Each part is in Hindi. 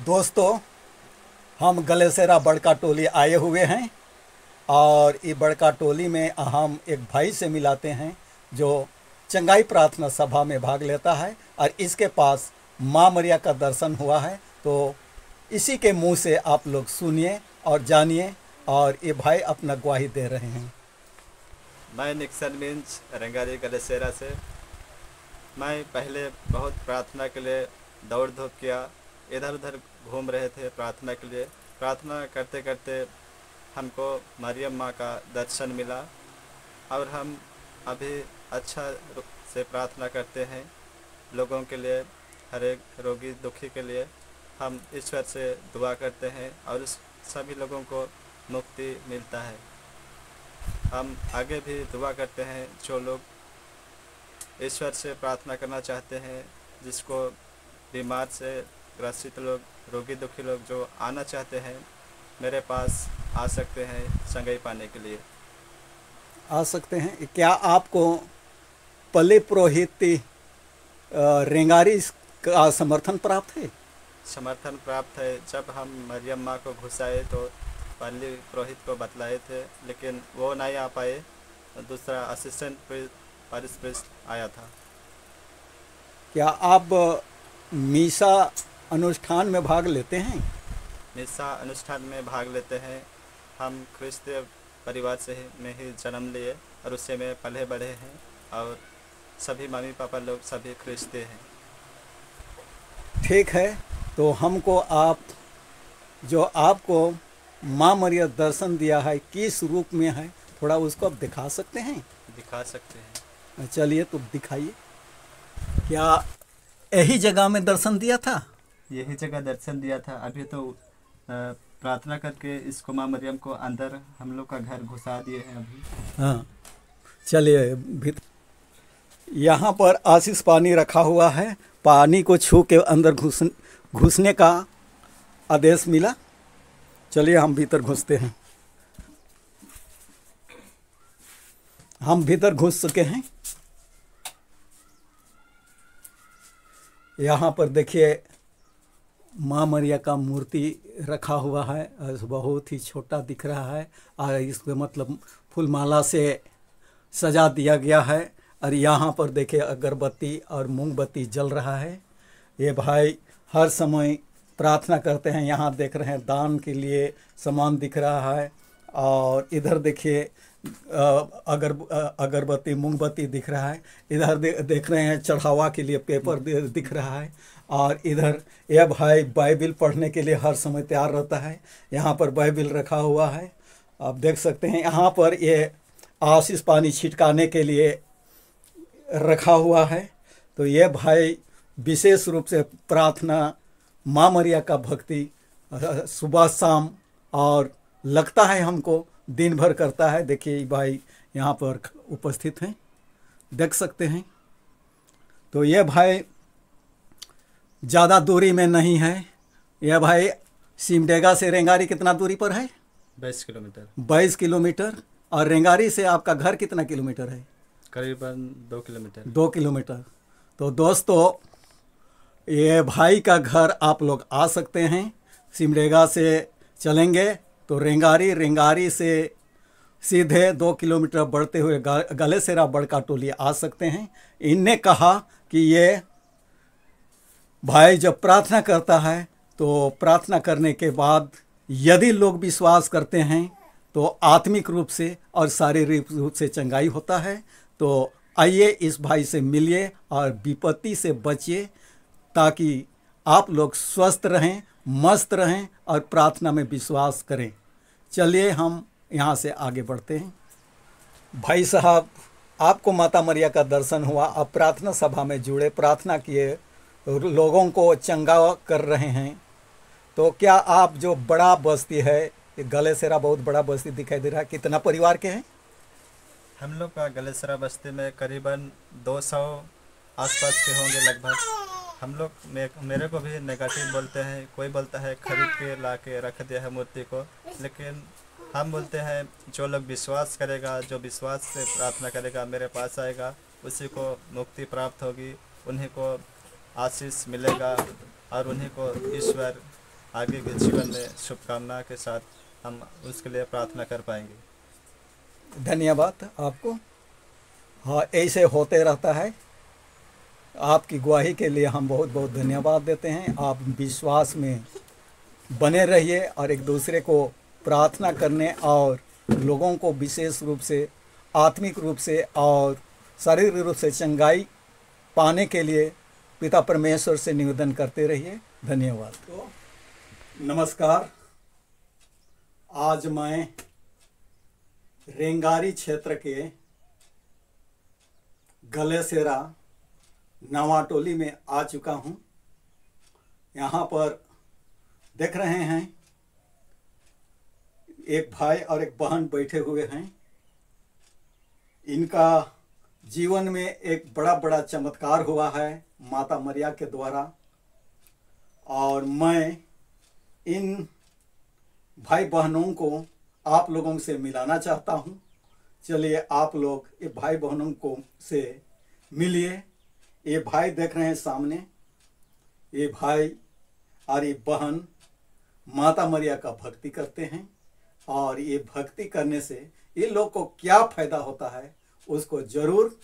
दोस्तों, हम गलेसेरा बड़का टोली आए हुए हैं और ये बड़का टोली में हम एक भाई से मिलाते हैं जो चंगाई प्रार्थना सभा में भाग लेता है और इसके पास माँ मरिया का दर्शन हुआ है। तो इसी के मुंह से आप लोग सुनिए और जानिए, और ये भाई अपना गवाही दे रहे हैं। मैं निक्सन मिंज रंगारी गलेसेरा से। मैं पहले बहुत प्रार्थना के लिए दौड़ धूप किया, इधर उधर घूम रहे थे प्रार्थना के लिए। प्रार्थना करते करते हमको मरियम माँ का दर्शन मिला और हम अभी अच्छा से प्रार्थना करते हैं लोगों के लिए, हर एक रोगी दुखी के लिए हम ईश्वर से दुआ करते हैं और सभी लोगों को मुक्ति मिलता है। हम आगे भी दुआ करते हैं जो लोग ईश्वर से प्रार्थना करना चाहते हैं, जिसको बीमार से ग्रसित लोग, रोगी दुखी लोग जो आना चाहते हैं मेरे पास आ सकते हैं संगाई पाने के लिए। आ सकते हैं। क्या आपको पल्ले पुरोहित रेंगारी का समर्थन प्राप्त है? समर्थन प्राप्त है। जब हम मरियम माँ को घुसाए तो पल्ली पुरोहित को बतलाए थे, लेकिन वो नहीं आ पाए। दूसरा असिस्टेंट पारिश प्रिस्ट आया था। क्या आप मीसा अनुष्ठान में भाग लेते हैं? मिसा अनुष्ठान में भाग लेते हैं। हम क्रिस्तीय परिवार से में ही जन्म लिए और उससे में पले बढ़े हैं और सभी मम्मी पापा लोग सभी क्रिस्तीय हैं। ठीक है, तो हमको आप जो आपको माँ मरिया दर्शन दिया है किस रूप में है, थोड़ा उसको आप दिखा सकते हैं? दिखा सकते हैं। चलिए तो दिखाइए। क्या यही जगह में दर्शन दिया था? यही जगह दर्शन दिया था। अभी तो प्रार्थना करके इसको माँ मरियम को अंदर हम लोग का घर घुसा दिए हैं अभी। हाँ, चलिए यहाँ पर आशीष पानी रखा हुआ है। पानी को छू के अंदर घुसने का आदेश मिला। चलिए हम भीतर घुसते हैं। हम भीतर घुस चुके हैं। यहाँ पर देखिए माँ मरिया का मूर्ति रखा हुआ है, बहुत ही छोटा दिख रहा है और इसको मतलब फूलमाला से सजा दिया गया है। और यहाँ पर देखिए अगरबत्ती और मोमबत्ती जल रहा है। ये भाई हर समय प्रार्थना करते हैं। यहाँ देख रहे हैं दान के लिए सामान दिख रहा है, और इधर देखिए अगरबत्ती मोमबत्ती दिख रहा है। इधर देख रहे हैं चढ़ावा के लिए पेपर दिख रहा है, और इधर यह भाई बाइबिल पढ़ने के लिए हर समय तैयार रहता है। यहाँ पर बाइबिल रखा हुआ है, आप देख सकते हैं। यहाँ पर ये आशीष पानी छिटकाने के लिए रखा हुआ है। तो ये भाई विशेष रूप से प्रार्थना माँ मरिया का भक्ति सुबह शाम और लगता है हमको दिन भर करता है। देखिए भाई यहाँ पर उपस्थित हैं, देख सकते हैं। तो ये भाई ज़्यादा दूरी में नहीं है। यह भाई सिमडेगा से रेंगारी कितना दूरी पर है? 22 किलोमीटर। 22 किलोमीटर। और रेंगारी से आपका घर कितना किलोमीटर है? करीबन 2 किलोमीटर। 2 किलोमीटर। तो दोस्तों, ये भाई का घर आप लोग आ सकते हैं। सिमडेगा से चलेंगे तो रेंगारी, रेंगारी से सीधे 2 किलोमीटर बढ़ते हुए गलेसेरा बड़का टोली आ सकते हैं। इनने कहा कि ये भाई जब प्रार्थना करता है तो प्रार्थना करने के बाद यदि लोग विश्वास करते हैं तो आत्मिक रूप से और शारीरिक रूप से चंगाई होता है। तो आइए इस भाई से मिलिए और विपत्ति से बचिए, ताकि आप लोग स्वस्थ रहें, मस्त रहें और प्रार्थना में विश्वास करें। चलिए हम यहाँ से आगे बढ़ते हैं। भाई साहब, आपको माता मरिया का दर्शन हुआ, आप प्रार्थना सभा में जुड़े, प्रार्थना किए, लोगों को चंगा कर रहे हैं। तो क्या आप जो बड़ा बस्ती है, गलेसेरा बहुत बड़ा बस्ती दिखाई दे रहा है, कितना परिवार के हैं? हम लोग का गलेसेरा बस्ती में करीबन 200 आसपास के होंगे लगभग। हम लोग मेरे को भी नेगेटिव बोलते हैं, कोई बोलता है खरीद के ला के रख दिया है मूर्ति को, लेकिन हम बोलते हैं जो लोग विश्वास करेगा, जो विश्वास से प्रार्थना करेगा मेरे पास आएगा, उसी को मुक्ति प्राप्त होगी, उन्हीं को आशीष मिलेगा और उन्हीं को ईश्वर आगे के जीवन में शुभकामना के साथ हम उसके लिए प्रार्थना कर पाएंगे। धन्यवाद आपको। हाँ, ऐसे होते रहता है। आपकी गवाही के लिए हम बहुत बहुत धन्यवाद देते हैं। आप विश्वास में बने रहिए और एक दूसरे को प्रार्थना करने और लोगों को विशेष रूप से आत्मिक रूप से और शारीरिक रूप से चंगाई पाने के लिए पिता परमेश्वर से निवेदन करते रहिए। धन्यवाद। तो नमस्कार। आज मैं रेंगारी क्षेत्र के गलेसेरा नवाटोली में आ चुका हूँ। यहाँ पर देख रहे हैं एक भाई और एक बहन बैठे हुए हैं। इनका जीवन में एक बड़ा बड़ा चमत्कार हुआ है माता मरिया के द्वारा, और मैं इन भाई बहनों को आप लोगों से मिलाना चाहता हूँ। चलिए आप लोग ये भाई बहनों को से मिलिए। ये भाई देख रहे हैं सामने, ये भाई और ये बहन माता मरिया का भक्ति करते हैं, और ये भक्ति करने से ये लोग को क्या फायदा होता है उसको जरूर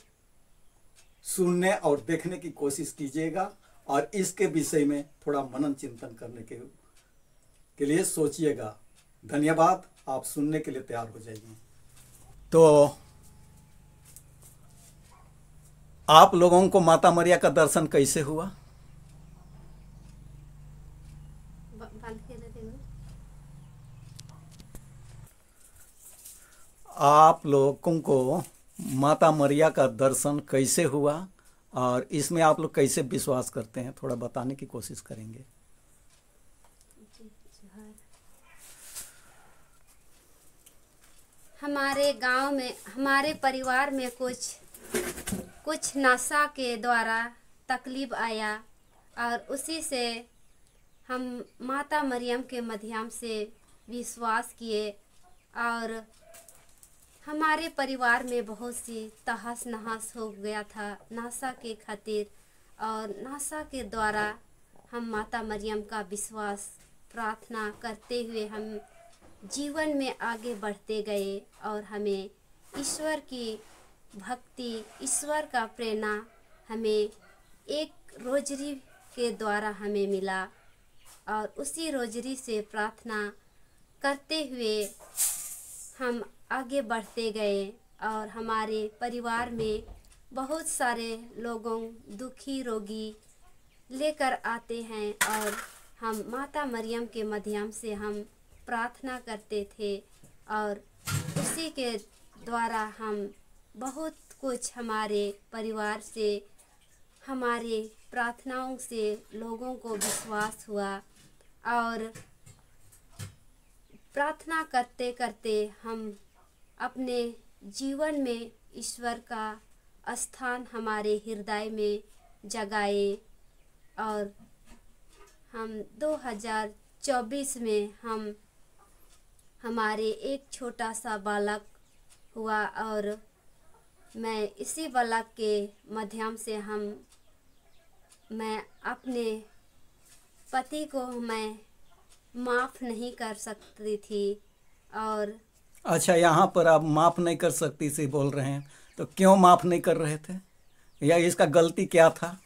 सुनने और देखने की कोशिश कीजिएगा, और इसके विषय में थोड़ा मनन चिंतन करने के लिए सोचिएगा। धन्यवाद। आप सुनने के लिए तैयार हो जाइए। तो आप लोगों को माता मरिया का दर्शन कैसे हुआ? आप लोगों को माता मरिया का दर्शन कैसे हुआ और इसमें आप लोग कैसे विश्वास करते हैं, थोड़ा बताने की कोशिश करेंगे। हमारे गांव में, हमारे परिवार में कुछ नशा के द्वारा तकलीफ आया, और उसी से हम माता मरियम के माध्यम से विश्वास किए, और हमारे परिवार में बहुत सी तहस नहस हो गया था नशा के खातिर, और नशा के द्वारा हम माता मरियम का विश्वास प्रार्थना करते हुए हम जीवन में आगे बढ़ते गए, और हमें ईश्वर की भक्ति, ईश्वर का प्रेरणा हमें एक रोजरी के द्वारा हमें मिला, और उसी रोजरी से प्रार्थना करते हुए हम आगे बढ़ते गए। और हमारे परिवार में बहुत सारे लोगों दुखी रोगी लेकर आते हैं, और हम माता मरियम के माध्यम से हम प्रार्थना करते थे, और उसी के द्वारा हम बहुत कुछ हमारे परिवार से, हमारे प्रार्थनाओं से लोगों को विश्वास हुआ, और प्रार्थना करते करते हम अपने जीवन में ईश्वर का स्थान हमारे हृदय में जगाए, और हम 2024 में हमारे एक छोटा सा बालक हुआ, और मैं इसी बालक के माध्यम से मैं अपने पति को मैं माफ़ नहीं कर सकती थी। और अच्छा, यहाँ पर आप माफ़ नहीं कर सकती से बोल रहे हैं, तो क्यों माफ़ नहीं कर रहे थे, या इसका गलती क्या था?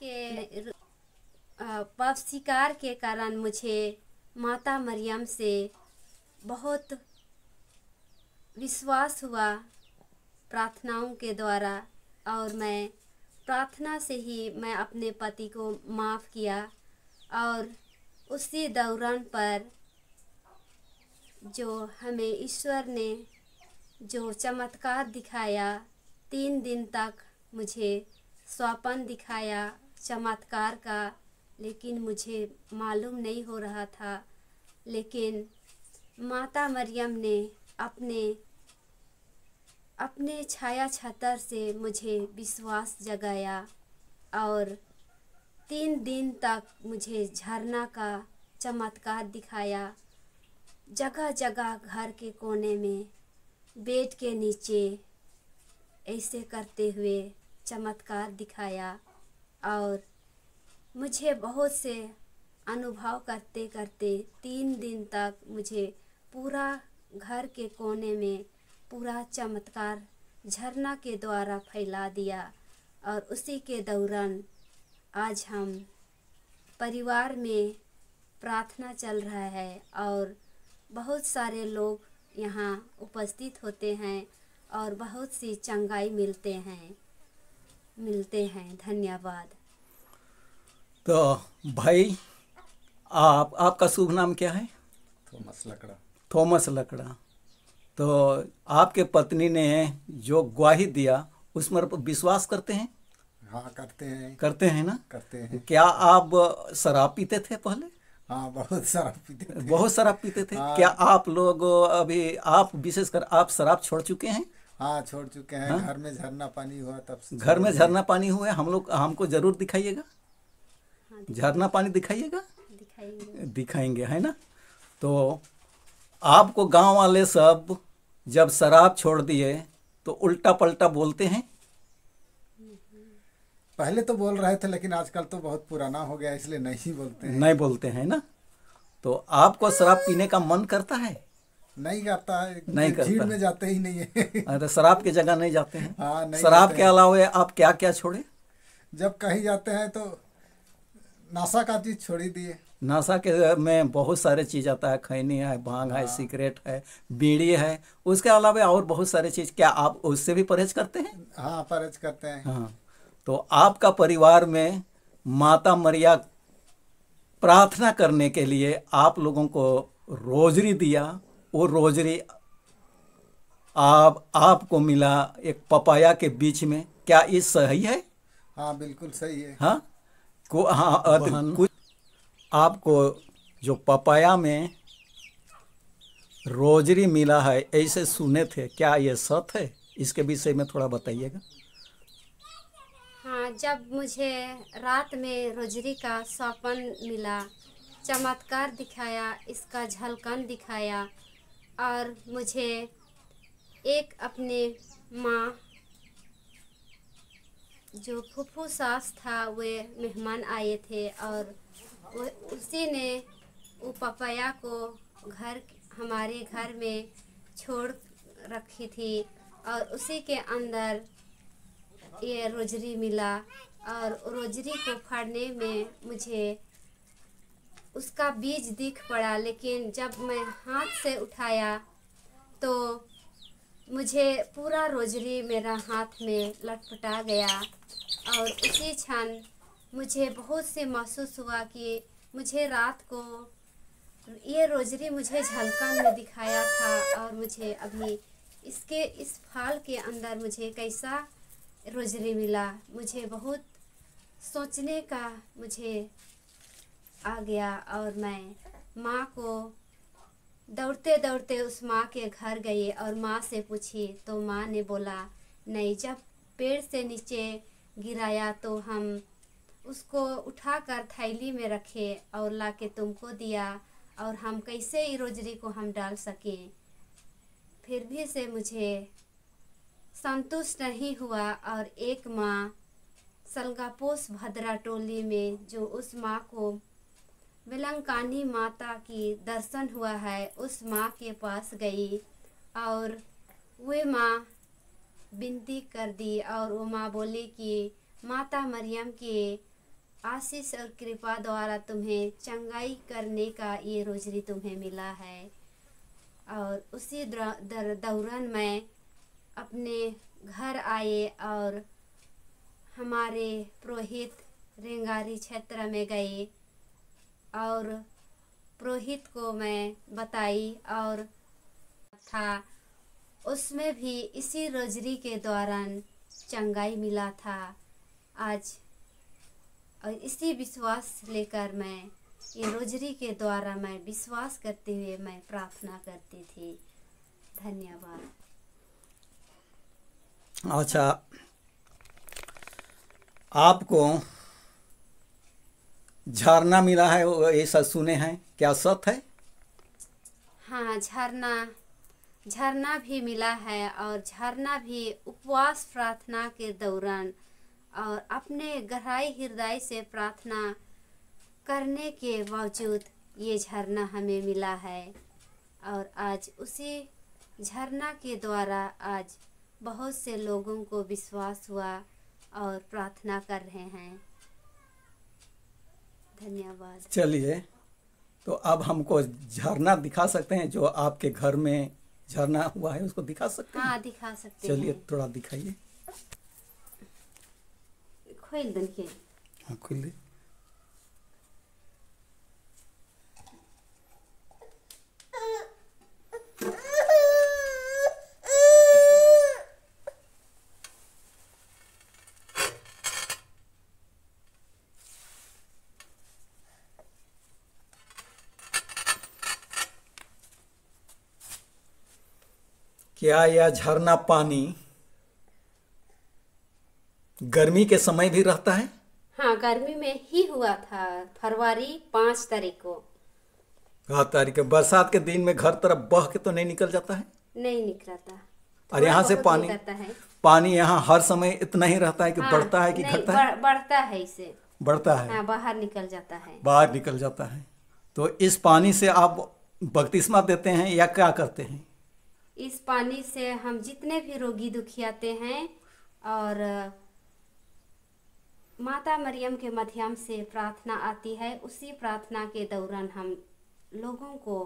के पाप शिकार के कारण मुझे माता मरियम से बहुत विश्वास हुआ प्रार्थनाओं के द्वारा, और मैं प्रार्थना से ही मैं अपने पति को माफ़ किया। और उसी दौरान पर जो हमें ईश्वर ने जो चमत्कार दिखाया, 3 दिन तक मुझे स्वप्न दिखाया चमत्कार का, लेकिन मुझे मालूम नहीं हो रहा था। लेकिन माता मरियम ने अपने छाया छतर से मुझे विश्वास जगाया, और 3 दिन तक मुझे झरना का चमत्कार दिखाया। जगह जगह घर के कोने में, बेड के नीचे ऐसे करते हुए चमत्कार दिखाया, और मुझे बहुत से अनुभव करते करते 3 दिन तक मुझे पूरा घर के कोने में पूरा चमत्कार झरना के द्वारा फैला दिया। और उसी के दौरान आज हम परिवार में प्रार्थना चल रहा है और बहुत सारे लोग यहाँ उपस्थित होते हैं और बहुत सी चंगाई मिलते हैं। धन्यवाद। तो भाई आपका शुभ नाम क्या है? थॉमस लकड़ा। थॉमस लकड़ा। तो आपके पत्नी ने जो ग्वाही दिया उसमें विश्वास करते हैं? हाँ करते हैं ना? करते हैं। क्या आप शराब पीते थे पहले? हाँ, बहुत शराब पीते थे। बहुत शराब पीते थे। हाँ। क्या आप लोग अभी आप विशेषकर आप शराब छोड़ चुके हैं? हाँ, छोड़ चुके हैं। घर में झरना पानी हुआ तब से। घर में झरना पानी हुआ, हमको जरूर दिखाइएगा। झरना पानी दिखाइएगा। दिखाएंगे, है ना? तो आपको गांव वाले सब जब शराब छोड़ दिए तो उल्टा पलटा बोलते हैं? पहले तो बोल रहे थे, लेकिन आजकल तो बहुत पुराना हो गया, इसलिए नहीं बोलते हैं। नहीं बोलते हैं ना? तो आपको शराब पीने का मन करता है? नहीं करता है। नहीं करता। भीड़ में जाते ही नहीं है। अरे शराब की जगह नहीं जाते हैं? हाँ, नहीं शराब जाते के हैं। अलावा आप क्या क्या छोड़े? जब कहीं जाते हैं तो नशा का चीज छोड़ ही दिए। नशा के में बहुत सारे चीज़ आता है। खैनी है, भांग है, सिगरेट है, बीड़ी है, उसके अलावा और बहुत सारे चीज़। क्या आप उससे भी परहेज करते हैं? हाँ, परहेज करते हैं। हाँ। तो आपका परिवार में माता मरिया प्रार्थना करने के लिए आप लोगों को रोजरी दिया। वो रोजरी आपको मिला एक पपाया के बीच में। क्या ये सही है? हाँ, बिल्कुल सही है। हाँ कुछ आपको जो पपाया में रोजरी मिला है ऐसे सुने थे, क्या ये सत्य है? इसके विषय में थोड़ा बताइएगा। हाँ, जब मुझे रात में रोजरी का सपन मिला, चमत्कार दिखाया, इसका झलकन दिखाया और मुझे एक अपने माँ जो फूफू सास था वे मेहमान आए थे और उसी ने वो पपाया को हमारे घर में छोड़ रखी थी और उसी के अंदर ये रोजरी मिला। और रोजरी को फाड़ने में मुझे उसका बीज दिख पड़ा, लेकिन जब मैं हाथ से उठाया तो मुझे पूरा रोजरी मेरा हाथ में लटपटा गया। और उसी क्षण मुझे बहुत से महसूस हुआ कि मुझे रात को ये रोजरी मुझे झलकन में दिखाया था और मुझे अभी इस फाल के अंदर मुझे कैसा रोजरी मिला। मुझे बहुत सोचने का मुझे आ गया और मैं माँ को दौड़ते दौड़ते उस माँ के घर गई और माँ से पूछी तो माँ ने बोला नहीं, जब पेड़ से नीचे गिराया तो हम उसको उठाकर थैली में रखे और लाके तुमको दिया और हम कैसे ये रोजरी को हम डाल सके। फिर भी से मुझे संतुष्ट नहीं हुआ और एक माँ सलगापोस भद्रा टोली में जो उस माँ को विलंकानी माता की दर्शन हुआ है, उस माँ के पास गई और वे माँ विनती कर दी और वो माँ बोली कि माता मरियम के आशीष और कृपा द्वारा तुम्हें चंगाई करने का ये रोजरी तुम्हें मिला है। और उसी दौरान मैं अपने घर आए और हमारे पुरोहित रेंगारी क्षेत्र में गए और पुरोहित को मैं बताई और था उसमें भी इसी रोजरी के दौरान चंगाई मिला था। आज और इसी विश्वास लेकर मैं ये रोजरी के द्वारा मैं विश्वास करते हुए मैं प्रार्थना करती थी। धन्यवाद। अच्छा, आपको झरना मिला है ऐसा सुने हैं, क्या सत्य है? हाँ, झरना भी मिला है और झरना भी उपवास प्रार्थना के दौरान और अपने गहराई हृदय से प्रार्थना करने के बावजूद ये झरना हमें मिला है। और आज उसी झरना के द्वारा आज बहुत से लोगों को विश्वास हुआ और प्रार्थना कर रहे हैं। धन्यवाद। चलिए, तो अब हमको झरना दिखा सकते हैं, जो आपके घर में झरना हुआ है उसको दिखा सकते हैं? हाँ, दिखा सकते चलिए, हैं। थोड़ा दिखाइए। खोल दन के। हाँ, खोल दे। क्या यह झरना पानी गर्मी के समय भी रहता है? हाँ, गर्मी में ही हुआ था, फरवरी 5 तारीख को। 5 तारीख के बरसात के दिन में घर तरफ बह के तो नहीं निकल जाता है? नहीं निकलता। और यहाँ से थोड़ा बहुत निकलता है। पानी यहाँ हर समय इतना ही रहता है कि हाँ, बढ़ता है कि नहीं, घटता है? बढ़ता है इसे। बढ़ता है। हाँ, बाहर निकल जाता है। बाहर निकल जाता है। तो इस पानी से आप बपतिस्मा देते हैं या क्या करते हैं? इस पानी से हम जितने भी रोगी दुखियाते हैं और माता मरियम के माध्यम से प्रार्थना आती है, उसी प्रार्थना के दौरान हम लोगों को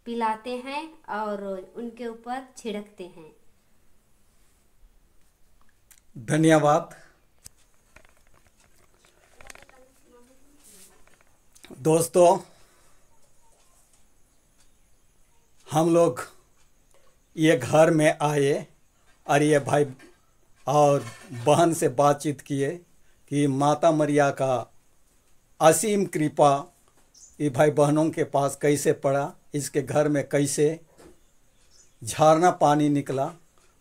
पिलाते हैं और उनके ऊपर छिड़कते हैं। धन्यवाद। दोस्तों, हम लोग ये घर में आए और ये भाई और बहन से बातचीत किए कि माता मरिया का असीम कृपा ये भाई बहनों के पास कैसे पड़ा, इसके घर में कैसे झरना पानी निकला,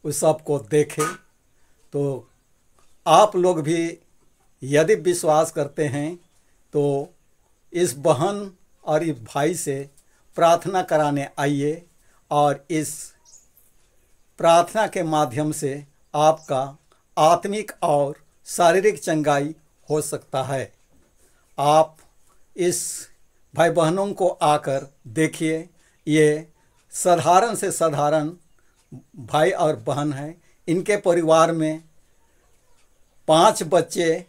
उस सब को देखे। तो आप लोग भी यदि विश्वास करते हैं तो इस बहन और इस भाई से प्रार्थना कराने आइए और इस प्रार्थना के माध्यम से आपका आत्मिक और शारीरिक चंगाई हो सकता है। आप इस भाई बहनों को आकर देखिए। ये साधारण से साधारण भाई और बहन हैं। इनके परिवार में 5 बच्चे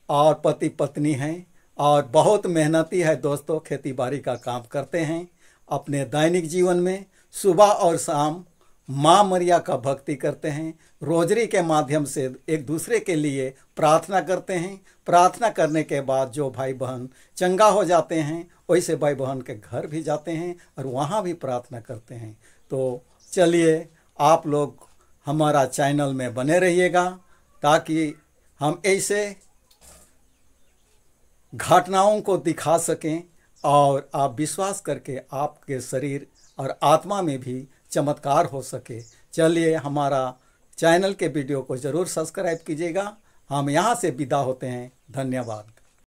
और पति पत्नी हैं और बहुत मेहनती है दोस्तों, खेती बाड़ी का काम करते हैं। अपने दैनिक जीवन में सुबह और शाम माँ मरिया का भक्ति करते हैं। रोजरी के माध्यम से एक दूसरे के लिए प्रार्थना करते हैं। प्रार्थना करने के बाद जो भाई बहन चंगा हो जाते हैं, वैसे भाई बहन के घर भी जाते हैं और वहाँ भी प्रार्थना करते हैं। तो चलिए, आप लोग हमारा चैनल में बने रहिएगा ताकि हम ऐसे घटनाओं को दिखा सकें और आप विश्वास करके आपके शरीर और आत्मा में भी चमत्कार हो सके। चलिए, हमारा चैनल के वीडियो को ज़रूर सब्सक्राइब कीजिएगा। हम यहाँ से विदा होते हैं। धन्यवाद।